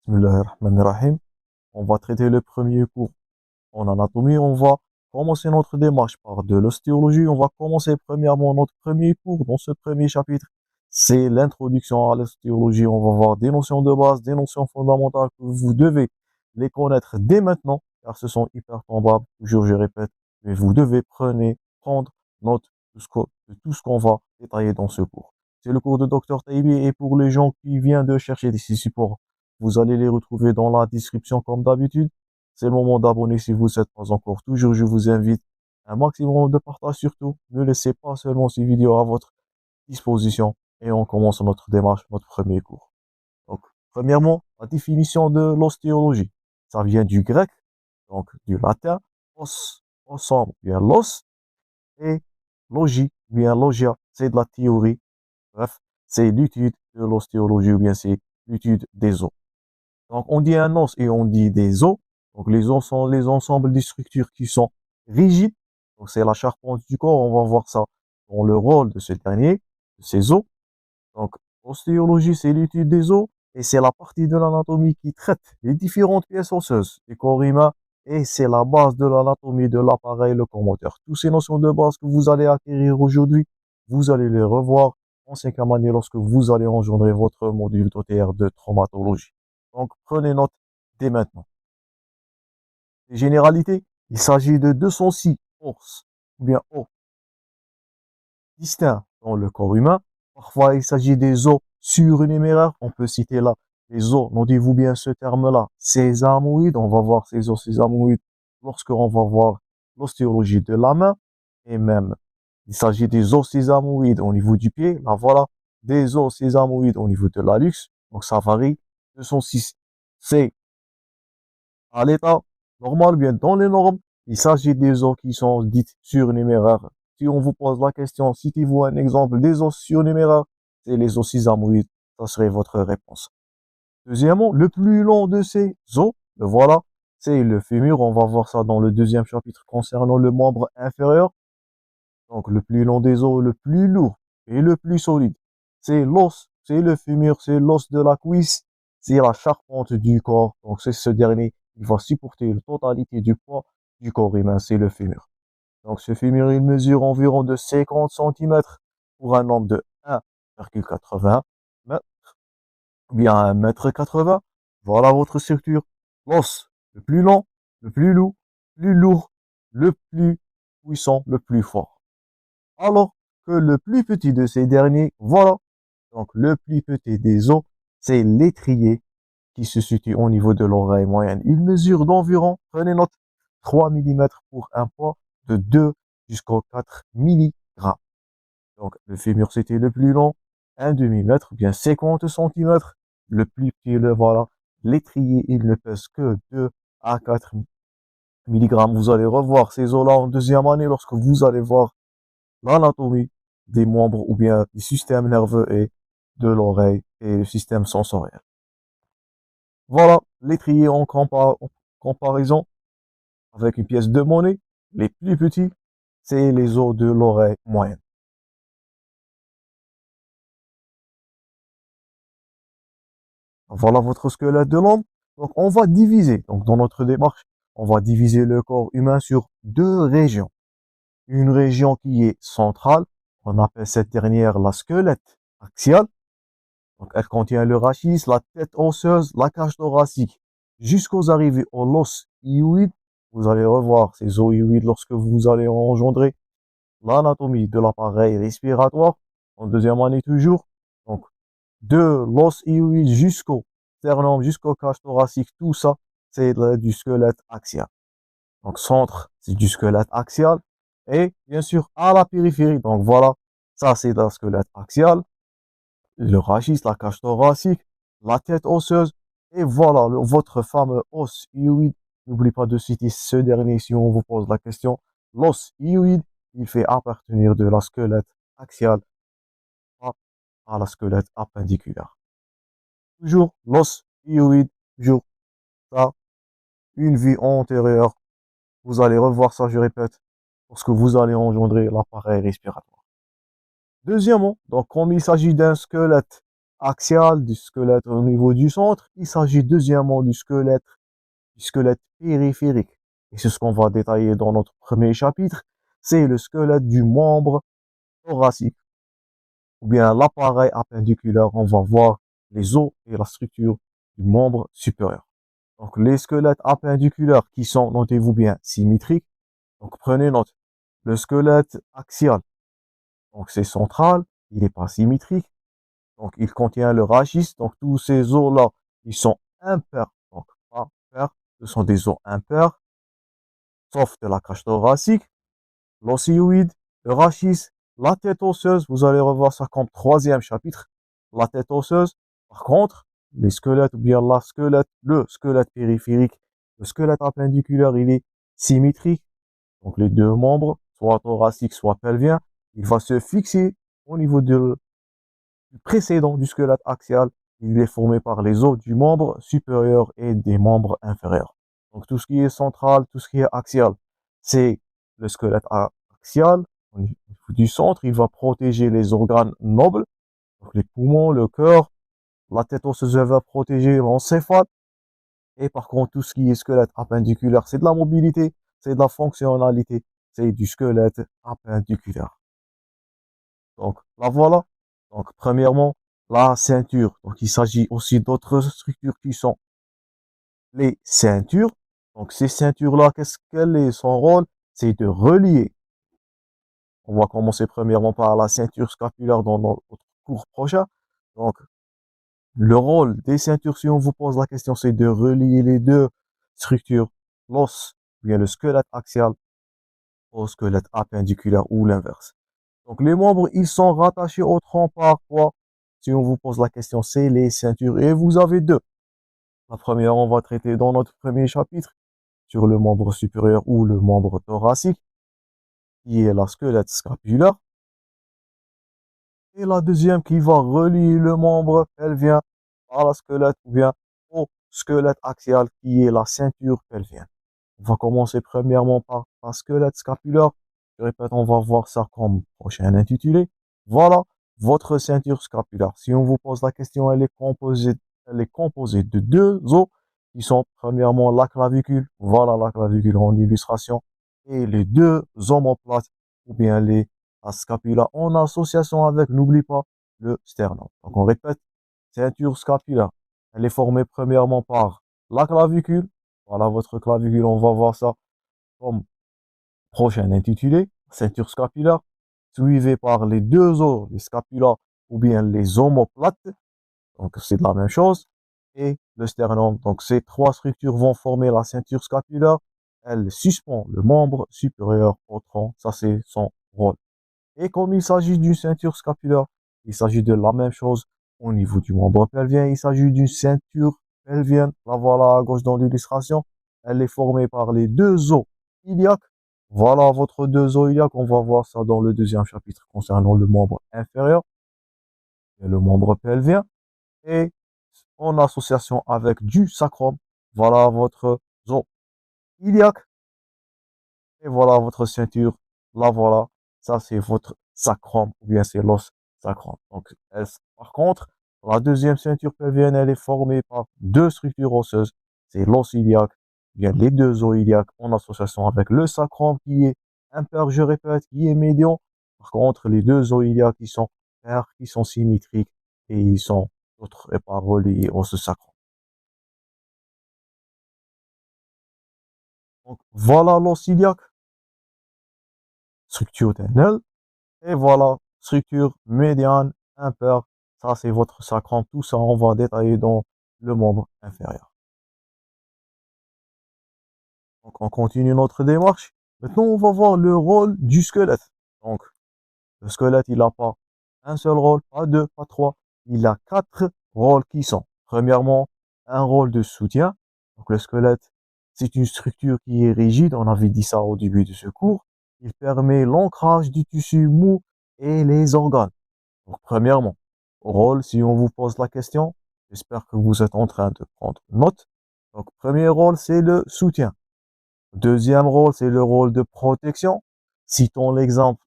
Bismillahirrahmanirrahim. On va traiter le premier cours en anatomie. On va commencer notre démarche par de l'ostéologie. On va commencer premièrement notre premier cours dans ce premier chapitre. C'est l'introduction à l'ostéologie. On va voir des notions de base, des notions fondamentales que vous devez les connaître dès maintenant, car ce sont hyper tombables. Toujours, je répète, mais vous devez prendre note de tout ce qu'on va détailler dans ce cours. C'est le cours de Dr Taïbi et pour les gens qui viennent de chercher des supports, vous allez les retrouver dans la description comme d'habitude. C'est le moment d'abonner si vous n'êtes pas encore. Toujours, je vous invite un maximum de partage surtout. Ne laissez pas seulement ces vidéos à votre disposition. Et on commence notre démarche, notre premier cours. Donc, premièrement, la définition de l'ostéologie. Ça vient du grec, donc du latin, os, ensemble, bien l'os, et logie, bien logia, c'est de la théorie. Bref, c'est l'étude de l'ostéologie ou bien c'est l'étude des os. Donc, on dit un os et on dit des os. Donc, les os sont les ensembles des structures qui sont rigides. Donc, c'est la charpente du corps. On va voir ça dans le rôle de ce dernier, de ces os. Donc, l'ostéologie, c'est l'étude des os et c'est la partie de l'anatomie qui traite les différentes pièces osseuses du corps humain et c'est la base de l'anatomie de l'appareil locomoteur. Toutes ces notions de base que vous allez acquérir aujourd'hui, vous allez les revoir en cinquième année lorsque vous allez engendrer votre module d'OTR de traumatologie. Donc, prenez note dès maintenant. Les généralités, il s'agit de 206 os, ou bien os, distincts dans le corps humain. Parfois, il s'agit des os surnuméraires. On peut citer là les os, notez-vous bien ce terme-là, sésamoïdes. On va voir ces os sésamoïdes lorsqu'on va voir l'ostéologie de la main. Et même, il s'agit des os sésamoïdes au niveau du pied. Là, voilà, des os sésamoïdes au niveau de l'hallux. Donc, ça varie. 206, c'est à l'état normal, bien dans les normes. Il s'agit des os qui sont dites surnuméraires. Si on vous pose la question, citez-vous un exemple des os surnuméraires, c'est les os sésamoïdes. Ça serait votre réponse. Deuxièmement, le plus long de ces os, le voilà, c'est le fémur. On va voir ça dans le deuxième chapitre concernant le membre inférieur. Donc, le plus long des os, le plus lourd et le plus solide, c'est l'os, c'est le fémur, c'est l'os de la cuisse, c'est la charpente du corps. Donc, c'est ce dernier, il va supporter la totalité du poids du corps humain, c'est le fémur. Donc, ce fémur, il mesure environ de 50 centimètres pour un homme de 1,80 m, bien 1,80 m. Voilà votre structure. L'os, le plus long, le plus lourd, le plus puissant, le plus fort. Alors que le plus petit de ces derniers, voilà, donc le plus petit des os, c'est l'étrier qui se situe au niveau de l'oreille moyenne. Il mesure d'environ, prenez note, 3 mm pour un poids de 2 jusqu'à 4 mg. Donc le fémur c'était le plus long, un demi-mètre, bien 50 cm. Le plus petit, le voilà. L'étrier, il ne pèse que 2 à 4 mg. Vous allez revoir ces os-là en deuxième année lorsque vous allez voir l'anatomie des membres ou bien du système nerveux et de l'oreille et le système sensoriel. Voilà, l'étrier en comparaison avec une pièce de monnaie, les plus petits, c'est les os de l'oreille moyenne. Voilà votre squelette de l'homme. Donc, on va diviser, donc dans notre démarche, on va diviser le corps humain sur deux régions. Une région qui est centrale, on appelle cette dernière la squelette axiale. Donc, elle contient le rachis, la tête osseuse, la cage thoracique, jusqu'aux arrivées au l'os hyoïde. Vous allez revoir ces os hyoïdes lorsque vous allez engendrer l'anatomie de l'appareil respiratoire, en deuxième année toujours. Donc, de l'os hyoïde jusqu'au sternum, jusqu'au cage thoracique, tout ça, c'est du squelette axial. Donc, centre, c'est du squelette axial. Et bien sûr, à la périphérie, donc voilà, ça c'est le squelette axial, le rachis, la cage thoracique, la tête osseuse, et voilà, votre fameux os hyoïde. N'oubliez pas de citer ce dernier si on vous pose la question. L'os hyoïde, il fait appartenir de la squelette axiale à la squelette appendiculaire. Toujours l'os hyoïde, toujours ça, une vie antérieure. Vous allez revoir ça, je répète, lorsque vous allez engendrer l'appareil respiratoire. Deuxièmement, donc comme il s'agit d'un squelette axial, du squelette au niveau du centre. Il s'agit deuxièmement du squelette périphérique. Et c'est ce qu'on va détailler dans notre premier chapitre. C'est le squelette du membre thoracique, ou bien l'appareil appendiculaire. On va voir les os et la structure du membre supérieur. Donc, les squelettes appendiculaires qui sont, notez-vous bien, symétriques. Donc, prenez note. Le squelette axial, donc c'est central, il n'est pas symétrique. Donc, il contient le rachis. Donc, tous ces os-là, ils sont impairs. Donc, pas pairs, ce sont des os impairs, sauf de la cage thoracique, l'osioïde, le rachis, la tête osseuse. Vous allez revoir ça comme troisième chapitre. La tête osseuse. Par contre, les squelettes, ou bien le squelette périphérique, le squelette appendiculaire, il est symétrique. Donc, les deux membres, soit thoracique, soit pelvien, il va se fixer au niveau du précédent du squelette axial. Il est formé par les os du membre supérieur et des membres inférieurs. Donc, tout ce qui est central, tout ce qui est axial, c'est le squelette axial. Au niveau du centre, il va protéger les organes nobles, donc les poumons, le cœur. La tête osseuse va protéger l'encéphale. Et par contre, tout ce qui est squelette appendiculaire, c'est de la mobilité, c'est de la fonctionnalité, c'est du squelette appendiculaire. Donc, la voilà. Donc, premièrement, la ceinture. Donc, il s'agit aussi d'autres structures qui sont les ceintures. Donc, ces ceintures-là, qu'est-ce qu'elle est? Son rôle, c'est de relier. On va commencer premièrement par la ceinture scapulaire dans notre cours prochain. Donc, le rôle des ceintures, si on vous pose la question, c'est de relier les deux structures, l'os, bien le squelette axial, au squelette appendiculaire ou l'inverse. Donc, les membres, ils sont rattachés au tronc par quoi? Si on vous pose la question, c'est les ceintures. Et vous avez deux. La première, on va traiter dans notre premier chapitre sur le membre supérieur ou le membre thoracique, qui est la squelette scapulaire. Et la deuxième qui va relier le membre pelvien à la squelette ou bien au squelette axial, qui est la ceinture pelvienne. On va commencer premièrement par la squelette scapulaire. Je répète, on va voir ça comme prochain intitulé. Voilà votre ceinture scapulaire. Si on vous pose la question, elle est composée de deux os qui sont premièrement la clavicule. Voilà la clavicule en illustration. Et les deux omoplates ou bien la scapula en association avec, n'oublie pas, le sternum. Donc on répète, ceinture scapulaire. Elle est formée premièrement par la clavicule. Voilà votre clavicule, on va voir ça comme prochain intitulé, ceinture scapulaire, suivi par les deux os, les scapulas ou bien les omoplates, donc c'est de la même chose, et le sternum. Donc ces trois structures vont former la ceinture scapulaire. Elle suspend le membre supérieur au tronc, ça c'est son rôle. Et comme il s'agit d'une ceinture scapulaire, il s'agit de la même chose au niveau du membre pelvien. Il s'agit d'une ceinture pelvienne. La voilà à gauche dans l'illustration. Elle est formée par les deux os iliaques. Voilà votre deux os iliaques. On va voir ça dans le deuxième chapitre concernant le membre inférieur et le membre pelvien. Et en association avec du sacrum, voilà votre os iliaque. Et voilà votre ceinture. La voilà. Ça, c'est votre sacrum, ou bien c'est l'os sacrum. Donc, par contre, la deuxième ceinture pelvienne, elle est formée par deux structures osseuses. C'est l'os iliaque, bien les deux os iliaques en association avec le sacrum qui est impair, je répète, qui est médian. Par contre, les deux os iliaques qui sont pairs, qui sont symétriques et ils sont d'autres et pas reliés au sacrum. Donc, voilà l'os iliaque, structure tendelle. Et voilà, structure médiane, impair. Ça, c'est votre sacrum. Tout ça, on va détailler dans le membre inférieur. Donc, on continue notre démarche. Maintenant, on va voir le rôle du squelette. Donc, le squelette, il n'a pas un seul rôle, pas deux, pas trois. Il a quatre rôles qui sont, premièrement, un rôle de soutien. Donc, le squelette, c'est une structure qui est rigide. On avait dit ça au début de ce cours. Il permet l'ancrage du tissu mou et les organes. Donc, premièrement, rôle, si on vous pose la question, j'espère que vous êtes en train de prendre note. Donc, premier rôle, c'est le soutien. Deuxième rôle, c'est le rôle de protection. Citons l'exemple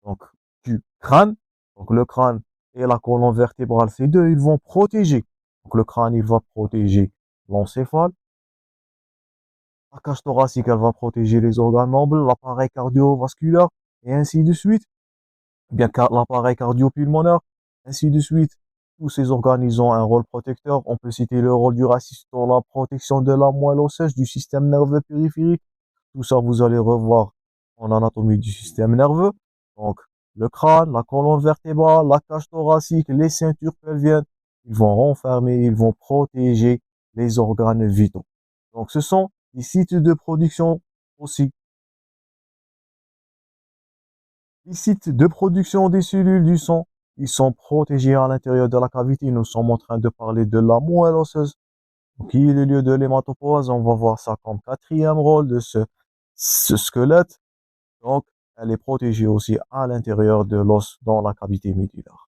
donc, du crâne. Donc, le crâne, et la colonne vertébrale, ces deux, ils vont protéger. Donc le crâne, il va protéger l'encéphale. La cage thoracique, elle va protéger les organes nobles, l'appareil cardiovasculaire, et ainsi de suite. Bien l'appareil cardio-pulmonaire, ainsi de suite. Tous ces organes, ils ont un rôle protecteur. On peut citer le rôle du rachis dans la protection de la moelle osseuse, du système nerveux périphérique. Tout ça, vous allez revoir en anatomie du système nerveux. Donc, le crâne, la colonne vertébrale, la cage thoracique, les ceintures pelviennes, ils vont renfermer, ils vont protéger les organes vitaux. Donc, ce sont des sites de production aussi. Les sites de production des cellules du sang, ils sont protégés à l'intérieur de la cavité. Nous sommes en train de parler de la moelle osseuse, qui est le lieu de l'hématopoïèse. On va voir ça comme quatrième rôle de ce squelette. Donc, elle est protégée aussi à l'intérieur de l'os dans la cavité médulaire.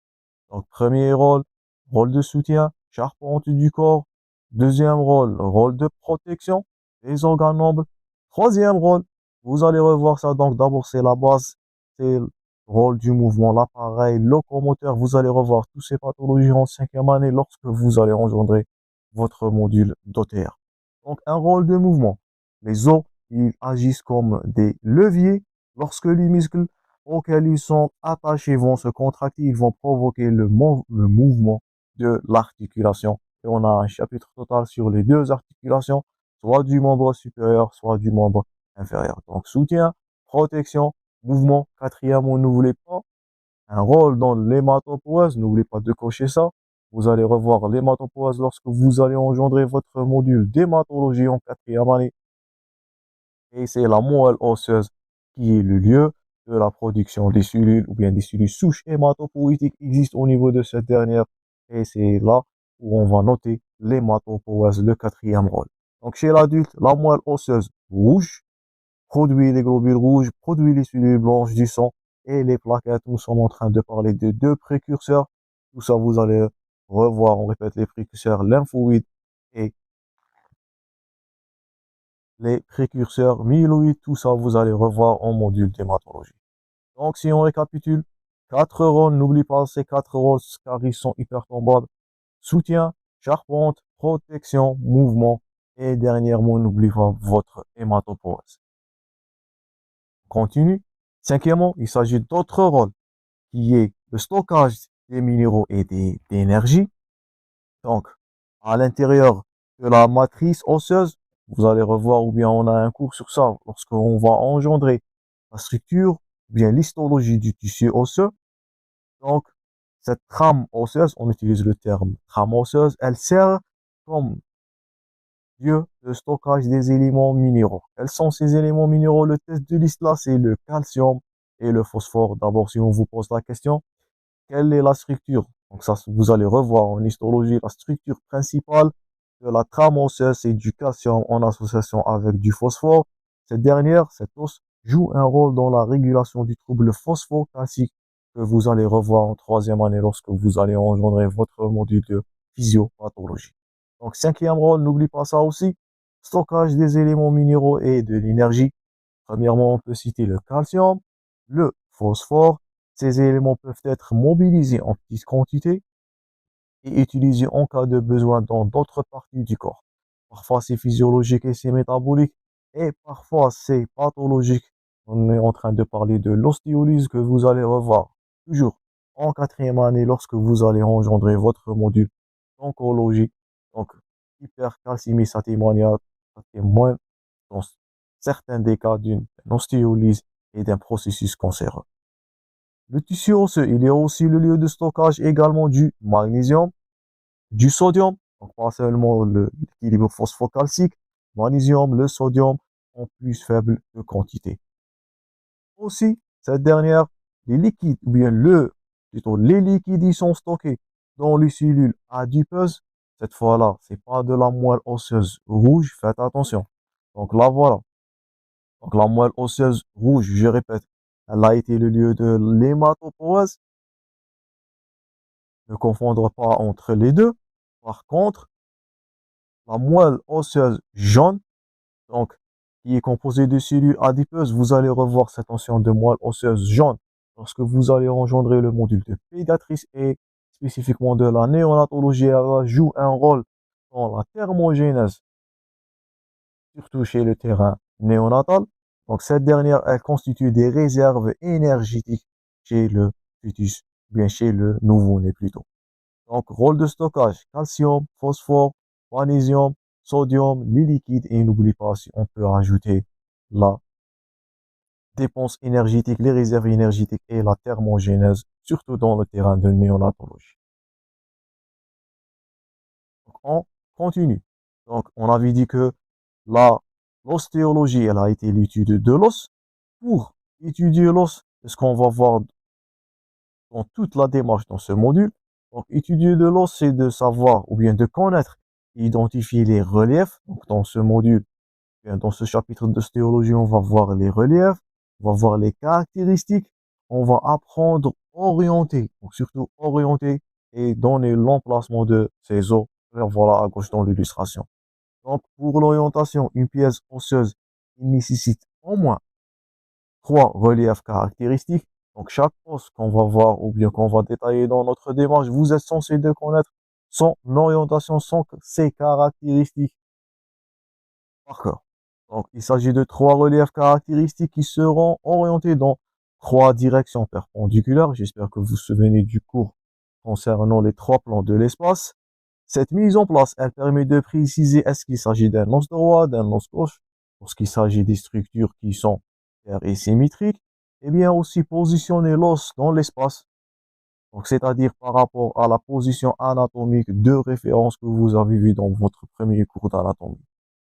Donc, premier rôle, rôle de soutien, charpente du corps. Deuxième rôle, rôle de protection des organes nobles. Troisième rôle, vous allez revoir ça. Donc, d'abord, c'est la base, c'est le rôle du mouvement, l'appareil locomoteur. Vous allez revoir toutes ces pathologies en cinquième année lorsque vous allez engendrer votre module d'OTR. Donc, un rôle de mouvement. Les os, ils agissent comme des leviers lorsque les muscles auxquels ils sont attachés vont se contracter, ils vont provoquer le mouvement de l'articulation. Et on a un chapitre total sur les deux articulations, soit du membre supérieur, soit du membre inférieur. Donc, soutien, protection, mouvement. Quatrièmement, n'oubliez pas, un rôle dans l'hématopoïèse. N'oubliez pas de cocher ça. Vous allez revoir l'hématopoïèse lorsque vous allez engendrer votre module d'hématologie en quatrième année. Et c'est la moelle osseuse qui est le lieu de la production des cellules ou bien des cellules souches hématopoïétiques existent au niveau de cette dernière. Et c'est là où on va noter l'hématopoïèse, le quatrième rôle. Donc chez l'adulte, la moelle osseuse rouge produit les globules rouges, produit les cellules blanches du sang et les plaquettes. Nous sommes en train de parler de deux précurseurs. Tout ça, vous allez revoir, on répète les précurseurs lymphoïdes et les précurseurs myéloïdes, tout ça, vous allez revoir en module d'hématologie. Donc, si on récapitule, quatre rôles, n'oublie pas ces quatre rôles car ils sont hyper tombables. Soutien, charpente, protection, mouvement et dernièrement, n'oublie pas votre hématopoïèse. Continue. Cinquièmement, il s'agit d'autres rôles qui est le stockage des minéraux et d'énergie. Donc, à l'intérieur de la matrice osseuse, vous allez revoir, ou bien on a un cours sur ça, lorsqu'on va engendrer la structure, ou bien l'histologie du tissu osseux. Donc, cette trame osseuse, on utilise le terme trame osseuse, elle sert comme lieu de stockage des éléments minéraux. Quels sont ces éléments minéraux? Le test de liste là, c'est le calcium et le phosphore. D'abord, si on vous pose la question, quelle est la structure? Donc ça, vous allez revoir en histologie la structure principale de la trame osseuse, c'est du calcium en association avec du phosphore. Cette dernière, cette os, joue un rôle dans la régulation du trouble phosphocalcique que vous allez revoir en troisième année lorsque vous allez engendrer votre module de physiopathologie. Donc, cinquième rôle, n'oublie pas ça aussi, stockage des éléments minéraux et de l'énergie. Premièrement, on peut citer le calcium, le phosphore. Ces éléments peuvent être mobilisés en petites quantités et utilisés en cas de besoin dans d'autres parties du corps. Parfois, c'est physiologique et c'est métabolique, et parfois, c'est pathologique. On est en train de parler de l'ostéolyse que vous allez revoir toujours en quatrième année lorsque vous allez engendrer votre module d'oncologie. Donc, hypercalcémie, ça témoigne dans certains des cas d'une ostéolyse et d'un processus cancéreux. Le tissu osseux, il est aussi le lieu de stockage également du magnésium, du sodium, donc pas seulement l'équilibre phosphocalcique, magnésium, le sodium en plus faible de quantité. Aussi, cette dernière, les liquides, ou bien plutôt les liquides, ils sont stockés dans les cellules adipeuses. Cette fois-là, c'est pas de la moelle osseuse rouge, faites attention. Donc là, voilà. Donc la moelle osseuse rouge, je répète, elle a été le lieu de l'hématopoïèse. Ne confondre pas entre les deux. Par contre, la moelle osseuse jaune, donc qui est composée de cellules adipeuses, vous allez revoir cette notion de moelle osseuse jaune lorsque vous allez engendrer le module de pédiatrie et spécifiquement de la néonatologie, elle joue un rôle dans la thermogénèse, surtout chez le terrain néonatal. Donc cette dernière, elle constitue des réserves énergétiques chez le fœtus, bien chez le nouveau-né plutôt. Donc rôle de stockage, calcium, phosphore, magnésium, sodium, les liquides, et n'oublie pas si on peut rajouter la dépense énergétique, les réserves énergétiques et la thermogénèse, surtout dans le terrain de néonatologie. Donc, on continue. Donc, on avait dit que l'ostéologie, elle a été l'étude de l'os. Pour étudier l'os, c'est ce qu'on va voir dans toute la démarche dans ce module. Donc, étudier de l'os, c'est de savoir ou bien de connaître, identifier les reliefs. Donc, dans ce module, bien, dans ce chapitre d'ostéologie, on va voir les reliefs, on va voir les caractéristiques, on va apprendre à orienter, donc surtout orienter et donner l'emplacement de ces os. Voilà à gauche dans l'illustration. Donc, pour l'orientation, une pièce osseuse, il nécessite au moins 3 reliefs caractéristiques. Donc, chaque os qu'on va voir ou bien qu'on va détailler dans notre démarche, vous êtes censé de connaître son orientation, ses caractéristiques par cœur. Donc, il s'agit de 3 reliefs caractéristiques qui seront orientés dans 3 directions perpendiculaires. J'espère que vous vous souvenez du cours concernant les 3 plans de l'espace. Cette mise en place, elle permet de préciser est-ce qu'il s'agit d'un os droit, d'un os gauche, lorsqu'il s'agit des structures qui sont paires et symétriques, et bien aussi positionner l'os dans l'espace. Donc, c'est-à-dire par rapport à la position anatomique de référence que vous avez vu dans votre premier cours d'anatomie.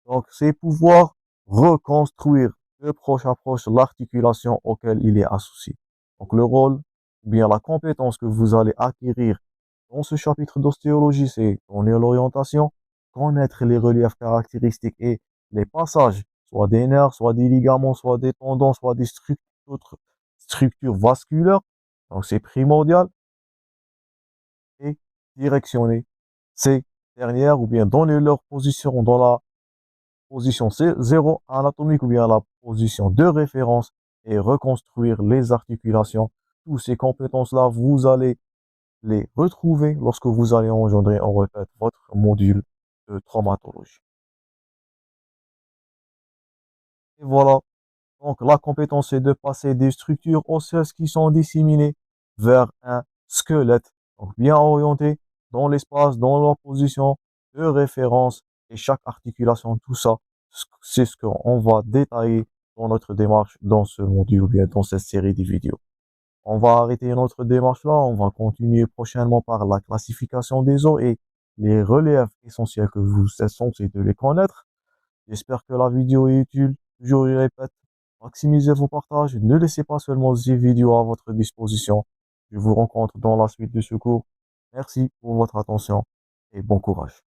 Donc, c'est pouvoir reconstruire de proche à proche l'articulation auquel il est associé. Donc, le rôle, ou bien la compétence que vous allez acquérir dans ce chapitre d'ostéologie, c'est connaître l'orientation, connaître les reliefs caractéristiques et les passages, soit des nerfs, soit des ligaments, soit des tendons, soit des autres structures vasculaires. Donc, c'est primordial, et directionner ces dernières ou bien donner leur position dans la position 0 anatomique ou bien la position de référence et reconstruire les articulations. Toutes ces compétences-là, vous allez les retrouver lorsque vous allez engendrer, on répète, votre module de traumatologie. Et voilà. Donc, la compétence est de passer des structures osseuses qui sont disséminées vers un squelette, donc bien orienté dans l'espace, dans leur position de référence et chaque articulation, tout ça, c'est ce qu'on va détailler dans notre démarche dans ce module ou bien dans cette série de vidéos. On va arrêter notre démarche là, on va continuer prochainement par la classification des os et les reliefs essentiels que vous êtes censés de les connaître. J'espère que la vidéo est utile. Toujours, je répète, maximisez vos partages. Ne laissez pas seulement ces vidéos à votre disposition. Je vous rencontre dans la suite de ce cours. Merci pour votre attention et bon courage.